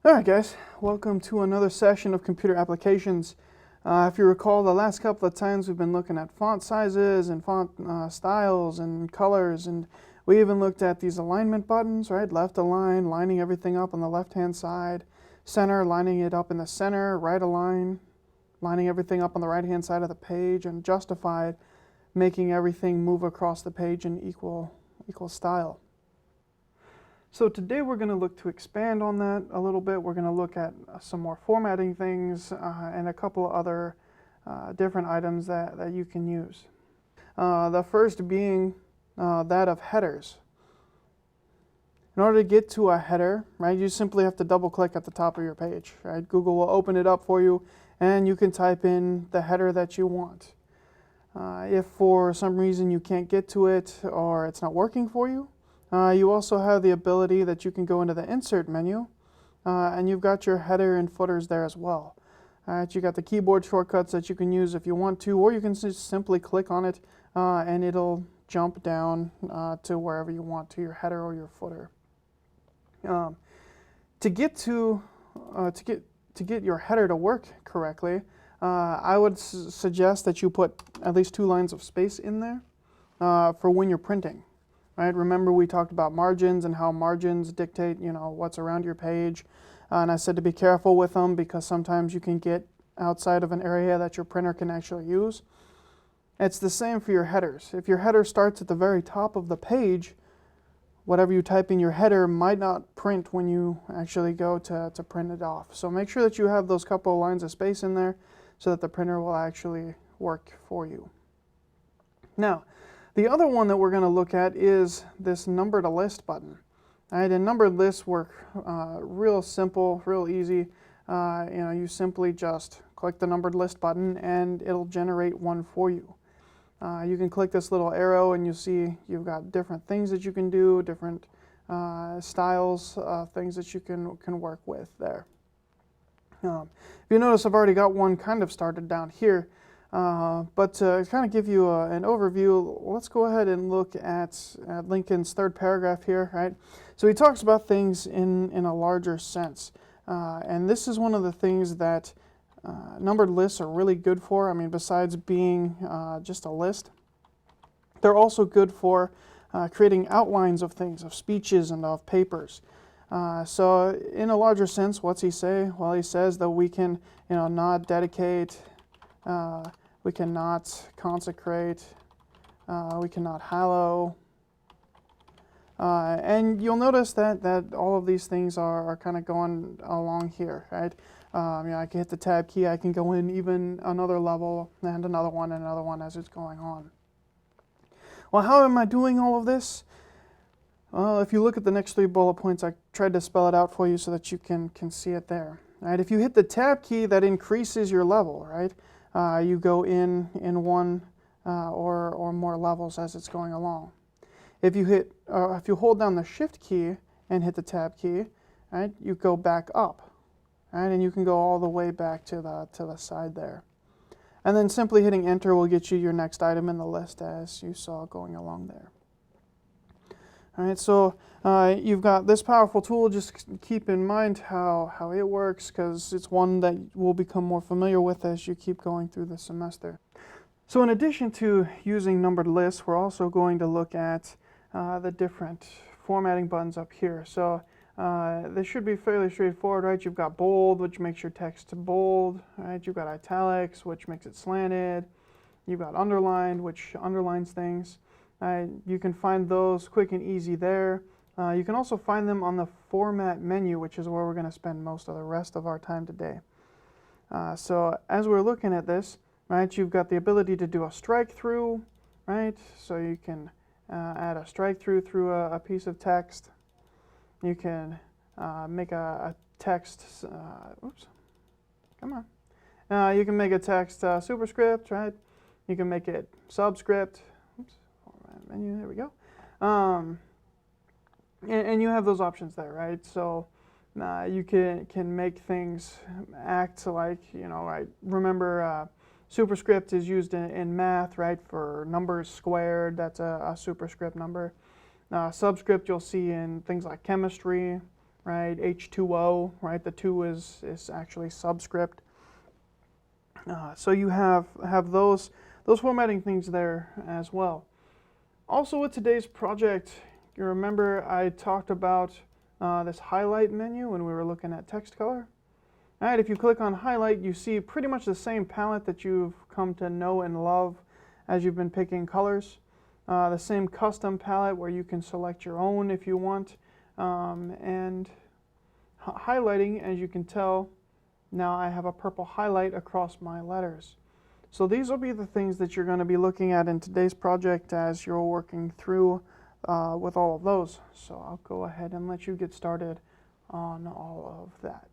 Alright guys, welcome to another session of computer applications. If you recall, the last couple of times we've been looking at font sizes and font styles and colors, and we even looked at these alignment buttons, right? Left align, lining everything up on the left hand side, center, lining it up in the center, right align, lining everything up on the right hand side of the page, and justified, making everything move across the page in equal style. So today we're going to look to expand on that a little bit. We're going to look at some more formatting things and a couple of other different items that you can use. The first being that of headers. In order to get to a header, right, you simply have to double click at the top of your page, right? Google will open it up for you and you can type in the header that you want. If for some reason you can't get to it or it's not working for you, you also have the ability that you can go into the insert menu and you've got your header and footers there as well. You got the keyboard shortcuts that you can use if you want to, or you can just simply click on it and it'll jump down to wherever you want, to your header or your footer. To get your header to work correctly, I would suggest that you put at least 2 lines of space in there for when you're printing. Right? Remember we talked about margins and how margins dictate, what's around your page. And I said to be careful with them because sometimes you can get outside of an area that your printer can actually use. It's the same for your headers. If your header starts at the very top of the page, whatever you type in your header might not print when you actually go to print it off. So make sure that you have those couple of lines of space in there so that the printer will actually work for you. Now, the other one that we're going to look at is this number to list button. Right, and numbered lists work real simple, real easy. You simply just click the numbered list button and it'll generate one for you. You can click this little arrow and you see you've got different things that you can do, different styles, things that you can work with there. If you notice, I've already got one kind of started down here. But to kind of give you an overview, let's go ahead and look at Lincoln's third paragraph here, right? So he talks about things in a larger sense. And this is one of the things that numbered lists are really good for. I mean, besides being just a list, they're also good for creating outlines of things, of speeches and of papers. So in a larger sense, what's he say? Well, he says that we can, not dedicate, we cannot consecrate, we cannot hallow. And you'll notice that all of these things are kind of going along here, right? I can hit the tab key, I can go in even another level and another one as it's going on. Well, how am I doing all of this? Well, if you look at the next 3 bullet points, I tried to spell it out for you so that you can see it there. Right? If you hit the tab key, that increases your level, right? You go in one or more levels as it's going along. If you hold down the Shift key and hit the tab key, right, you go back up, right, and you can go all the way back to the side there. And then simply hitting Enter will get you your next item in the list as you saw going along there. All right, so you've got this powerful tool. Just keep in mind how it works, because it's one that we'll become more familiar with as you keep going through the semester. So in addition to using numbered lists, we're also going to look at the different formatting buttons up here. So this should be fairly straightforward, right? You've got bold, which makes your text bold, right? You've got italics, which makes it slanted. You've got underlined, which underlines things. You can find those quick and easy there. You can also find them on the Format menu, which is where we're going to spend most of the rest of our time today. So as we're looking at this, right, you've got the ability to do a strike through, right? So you can add a strike through a piece of text. You can make a text, oops, come on. You can make a text superscript, right? You can make it subscript. Oops, Format menu, there we go. And you have those options there, right? So you can make things act like, right? Remember, superscript is used in math, right? For numbers squared, that's a superscript number. Subscript you'll see in things like chemistry, right? H2O, right? The 2 is actually subscript. So you have those formatting things there as well. Also with today's project, you remember I talked about this highlight menu when we were looking at text color. All right, if you click on highlight, you see pretty much the same palette that you've come to know and love as you've been picking colors. The same custom palette where you can select your own if you want. And highlighting, as you can tell, now I have a purple highlight across my letters. So these will be the things that you're going to be looking at in today's project as you're working through with all of those. So I'll go ahead and let you get started on all of that.